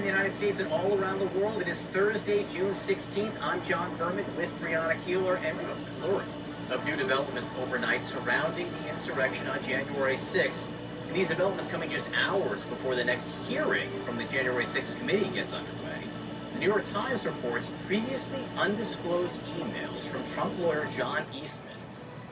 in the United States and all around the world. It is Thursday, June 16th. I'm John Berman with Brianna Keeler, and we have a flurry of new developments overnight surrounding the insurrection on January 6th. And these developments coming just hours before the next hearing from the January 6th committee gets underway. The New York Times reports previously undisclosed emails from Trump lawyer John Eastman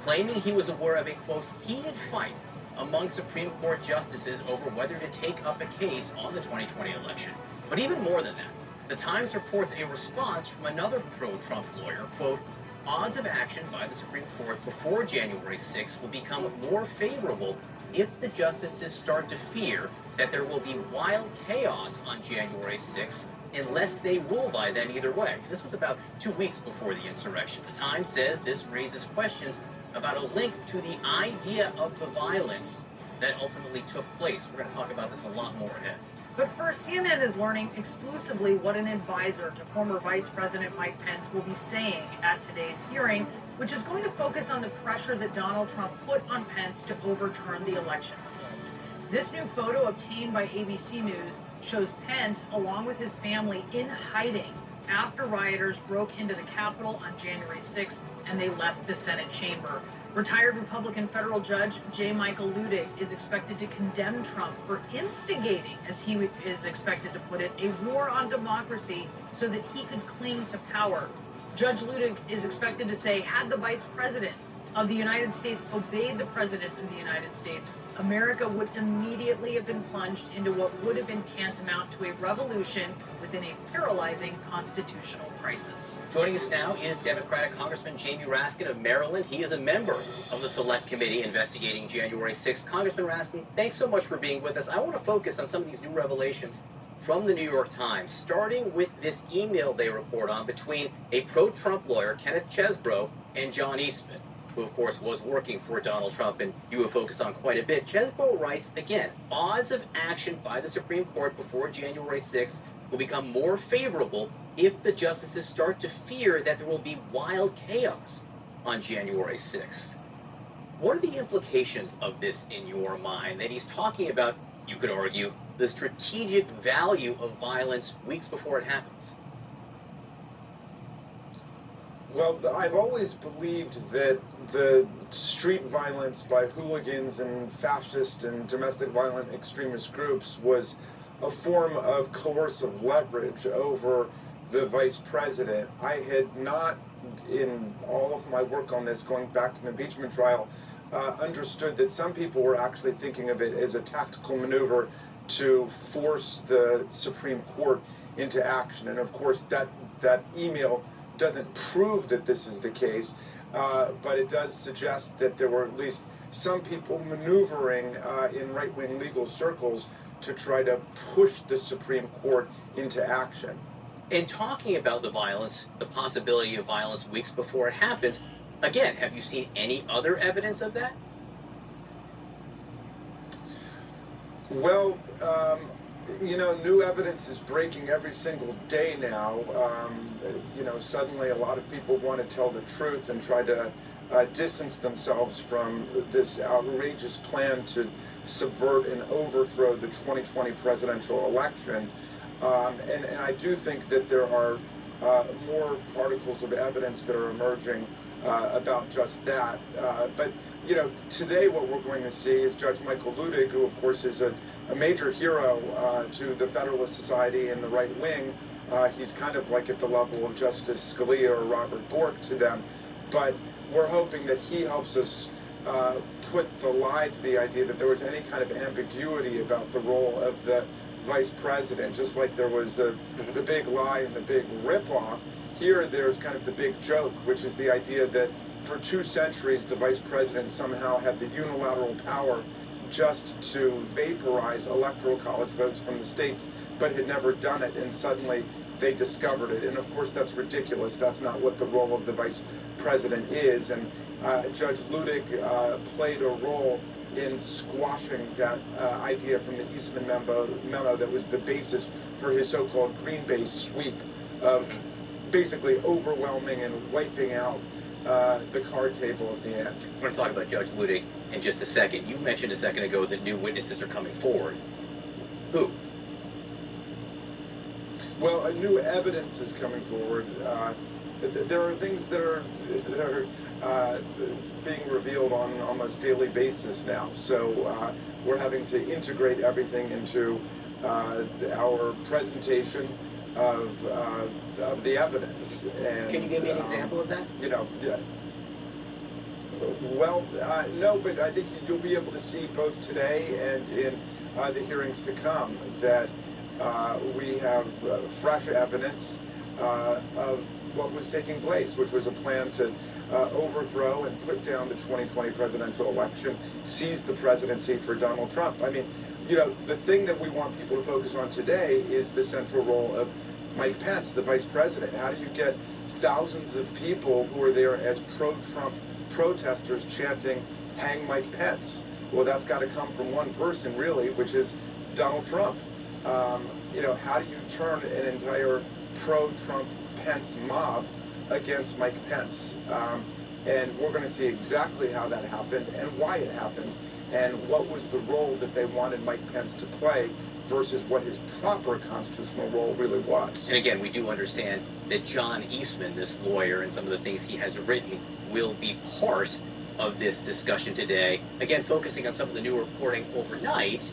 claiming he was aware of a, quote, heated fight among Supreme Court justices over whether to take up a case on the 2020 election. But even more than that, the Times reports a response from another pro-Trump lawyer, quote, odds of action by the Supreme Court before January 6th will become more favorable if the justices start to fear that there will be wild chaos on January 6th unless they rule by then either way. This was about 2 weeks before the insurrection. The Times says this raises questions about a link to the idea of the violence that ultimately took place. We're going to talk about this a lot more ahead. But first, CNN is learning exclusively what an advisor to former Vice President Mike Pence will be saying at today's hearing, which is going to focus on the pressure that Donald Trump put on Pence to overturn the election results. This new photo obtained by ABC News shows Pence, along with his family, in hiding after rioters broke into the Capitol on January 6th and they left the Senate chamber. Retired Republican federal judge J. Michael Ludig is expected to condemn Trump for instigating, as he is expected to put it, a war on democracy so that he could cling to power. Judge Ludig is expected to say, had the vice president of the United States obeyed the president of the United States, America would immediately have been plunged into what would have been tantamount to a revolution within a paralyzing constitutional crisis. Joining us now is Democratic Congressman Jamie Raskin of Maryland. He is a member of the Select Committee investigating January 6th. Congressman Raskin, thanks so much for being with us. I want to focus on some of these new revelations from the New York Times, starting with this email they report on between a pro-Trump lawyer, Kenneth Chesebro, and John Eastman, who of course was working for Donald Trump, and you have focused on quite a bit. Chesebro writes, again, odds of action by the Supreme Court before January 6th will become more favorable if the justices start to fear that there will be wild chaos on January 6th. What are the implications of this in your mind? That he's talking about, you could argue, the strategic value of violence weeks before it happens. Well, I've always believed that the street violence by hooligans and fascist and domestic violent extremist groups was a form of coercive leverage over the vice president. I had not, in all of my work on this, going back to the impeachment trial, understood that some people were actually thinking of it as a tactical maneuver to force the Supreme Court into action. And of course, that email doesn't prove that this is the case, but it does suggest that there were at least some people maneuvering in right-wing legal circles to try to push the Supreme Court into action. And talking about the violence, the possibility of violence weeks before it happens, again, have you seen any other evidence of that? Well, new evidence is breaking every single day now. Suddenly a lot of people want to tell the truth and try to distance themselves from this outrageous plan to subvert and overthrow the 2020 presidential election. And I do think that there are more particles of evidence that are emerging about just that. But today what we're going to see is Judge Michael Ludig, who of course is a major hero to the Federalist Society and the right wing. He's kind of like at the level of Justice Scalia or Robert Bork to them. But we're hoping that he helps us put the lie to the idea that there was any kind of ambiguity about the role of the vice president, just like there was the big lie and the big ripoff. Here there's kind of the big joke, which is the idea that for 2 centuries the vice president somehow had the unilateral power just to vaporize electoral college votes from the states, but had never done it, and suddenly they discovered it. And of course that's ridiculous. That's not what the role of the vice president is. And Judge Ludig played a role in squashing that idea from the Eastman memo that was the basis for his so-called Green Bay sweep of basically overwhelming and wiping out the card table at the end. We're going to talk about Judge Ludig in just a second. You mentioned a second ago that new witnesses are coming forward. Who? Well, new evidence is coming forward. There are things that are being revealed on an almost daily basis now. So we're having to integrate everything into our presentation of the evidence. And, Can you give me an example of that? You know, yeah. Well, no, but I think you'll be able to see both today and in the hearings to come that we have fresh evidence of what was taking place, which was a plan to overthrow and put down the 2020 presidential election, seize the presidency for Donald Trump. I mean, you know, the thing that we want people to focus on today is the central role of Mike Pence, the vice president. How do you get thousands of people who are there as pro-Trump protesters chanting, "Hang Mike Pence"? Well, that's got to come from one person, really, which is Donald Trump. You know, how do you turn an entire pro-Trump Pence mob against Mike Pence? And we're going to see exactly how that happened and why it happened and what was the role that they wanted Mike Pence to play versus what his proper constitutional role really was. And again, we do understand that John Eastman, this lawyer, and some of the things he has written will be part of this discussion today. Again, focusing on some of the new reporting overnight,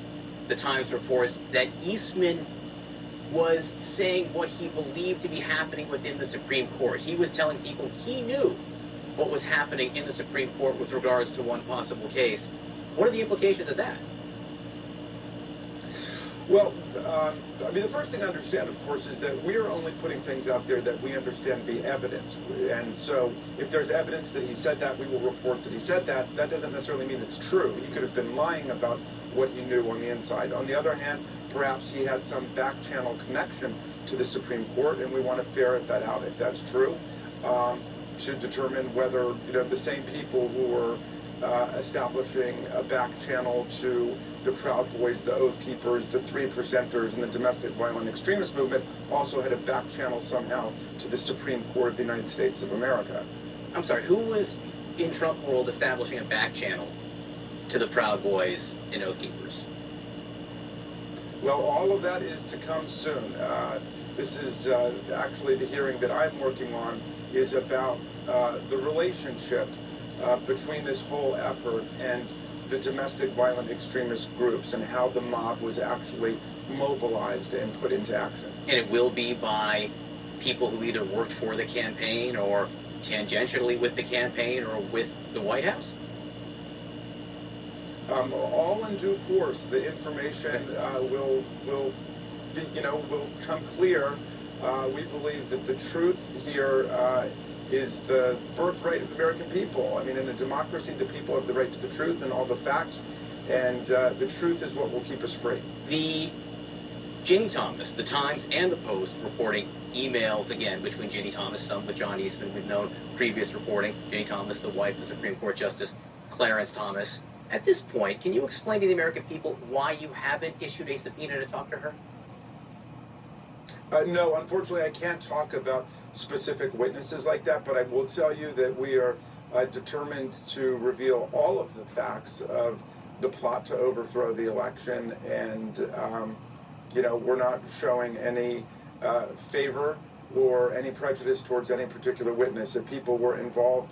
the Times reports that Eastman was saying what he believed to be happening within the Supreme Court. He was telling people he knew what was happening in the Supreme Court with regards to one possible case. What are the implications of that? Well, I mean, the first thing to understand, of course, is that we are only putting things out there that we understand to be evidence. And so if there's evidence that he said that, we will report that he said that. That doesn't necessarily mean it's true. He could have been lying about what he knew on the inside. On the other hand, perhaps he had some back channel connection to the Supreme Court, and we want to ferret that out if that's true, to determine whether, you know, the same people who were establishing a back channel to the Proud Boys, the Oath Keepers, the 3%ers, and the domestic violent extremist movement also had a back channel somehow to the Supreme Court of the United States of America. I'm sorry, who was in Trump world establishing a back channel to the Proud Boys and Oath Keepers? Well, all of that is to come soon. This is actually the hearing that I'm working on is about the relationship between this whole effort and the domestic violent extremist groups and how the mob was actually mobilized and put into action. And it will be by people who either worked for the campaign or tangentially with the campaign or with the White House? All in due course. The information will be, will come clear. We believe that the truth here is the birthright of the American people. I mean, in a democracy, the people have the right to the truth and all the facts, and the truth is what will keep us free. The Ginny Thomas, the Times and the Post reporting emails again between Ginny Thomas, some with John Eastman. We've known previous reporting. Ginny Thomas, the wife of Supreme Court Justice Clarence Thomas. At this point, can you explain to the American people why you haven't issued a subpoena to talk to her? No, unfortunately, I can't talk about specific witnesses like that, but I will tell you that we are determined to reveal all of the facts of the plot to overthrow the election, and we're not showing any favor or any prejudice towards any particular witness. If people were involved,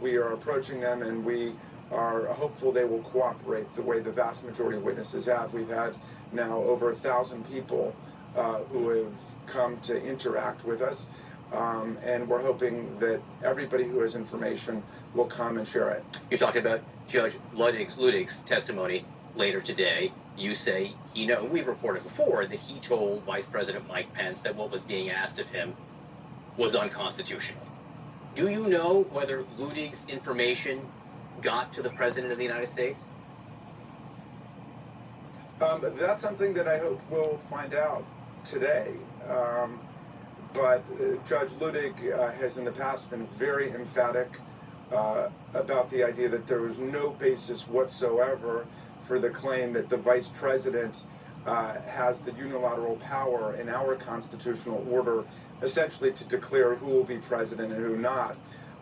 we are approaching them, and we are hopeful they will cooperate the way the vast majority of witnesses have. We've had now over 1,000 people who have come to interact with us, and we're hoping that everybody who has information will come and share it. You talked about Judge Ludig's testimony later today. You say, we've reported before that he told Vice President Mike Pence that what was being asked of him was unconstitutional. Do you know whether Ludig's information got to the President of the United States? That's something that I hope we'll find out today. But Judge Ludig has in the past been very emphatic about the idea that there was no basis whatsoever for the claim that the Vice President has the unilateral power in our constitutional order essentially to declare who will be president and who not.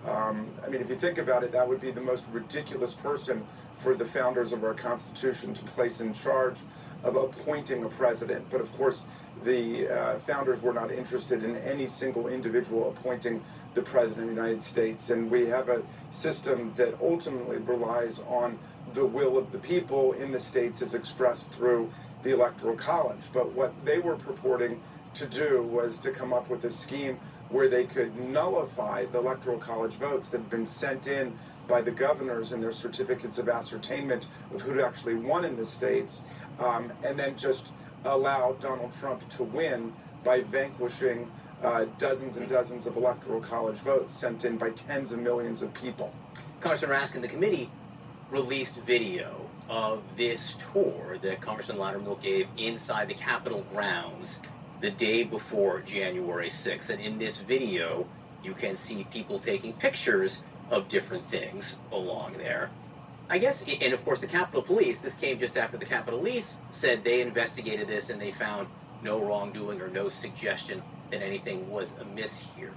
I mean, if you think about it, that would be the most ridiculous person for the founders of our Constitution to place in charge of appointing a president. But of course, the founders were not interested in any single individual appointing the President of the United States. And we have a system that ultimately relies on the will of the people in the states as expressed through the Electoral College. But what they were purporting to do was to come up with a scheme where they could nullify the Electoral College votes that had been sent in by the governors and their certificates of ascertainment of who actually won in the states, and then just allow Donald Trump to win by vanquishing dozens and dozens of Electoral College votes sent in by tens of millions of people. Congressman Raskin, the committee released video of this tour that Congressman Loudermilk gave inside the Capitol grounds the day before January 6th. And in this video, you can see people taking pictures of different things along there. I guess, and of course the Capitol Police, this came just after the Capitol Police said they investigated this and they found no wrongdoing or no suggestion that anything was amiss here.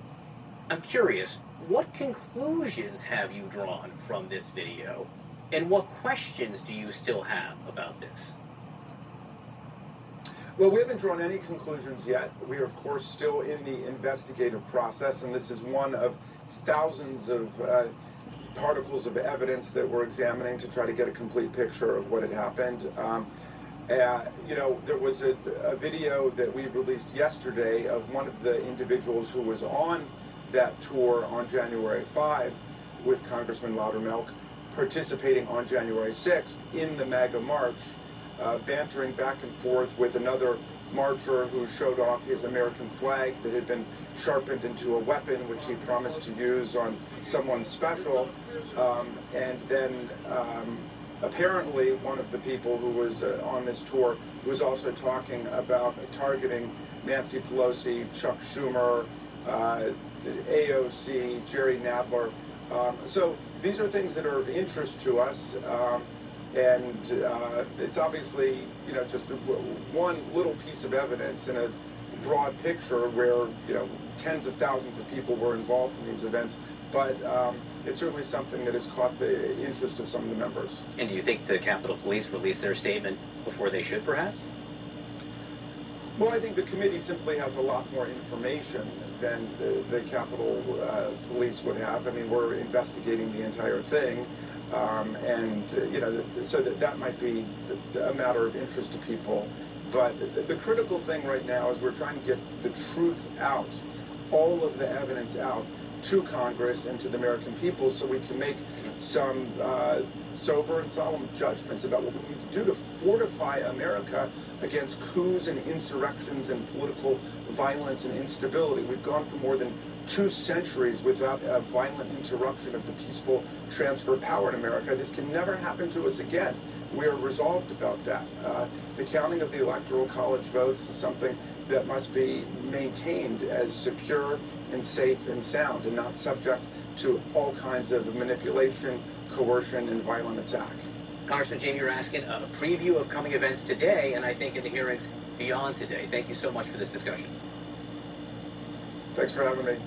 I'm curious, what conclusions have you drawn from this video? And what questions do you still have about this? Well, we haven't drawn any conclusions yet. We are, of course, still in the investigative process, and this is one of thousands of particles of evidence that we're examining to try to get a complete picture of what had happened. There was a video that we released yesterday of one of the individuals who was on that tour on January 5 with Congressman Loudermilk, participating on January 6th in the MAGA March, bantering back and forth with another marcher who showed off his American flag that had been sharpened into a weapon which he promised to use on someone special. And then apparently one of the people who was on this tour was also talking about targeting Nancy Pelosi, Chuck Schumer, AOC, Jerry Nadler. So these are things that are of interest to us. And it's obviously, just one little piece of evidence in a broad picture where, tens of thousands of people were involved in these events. But it's certainly something that has caught the interest of some of the members. And do you think the Capitol Police released their statement before they should, perhaps? Well, I think the committee simply has a lot more information than the Capitol Police would have. I mean, we're investigating the entire thing. So that might be a matter of interest to people. But the critical thing right now is we're trying to get the truth out, all of the evidence out to Congress and to the American people so we can make some sober and solemn judgments about what we need to do to fortify America against coups and insurrections and political violence and instability. We've gone for more than 2 centuries without a violent interruption of the peaceful transfer of power in America. This can never happen to us again. We are resolved about that. The counting of the Electoral College votes is something that must be maintained as secure and safe and sound and not subject to all kinds of manipulation, coercion, and violent attack. Congressman Jamie Raskin, a preview of coming events today, and I think in the hearings beyond today. Thank you so much for this discussion. Thanks for having me.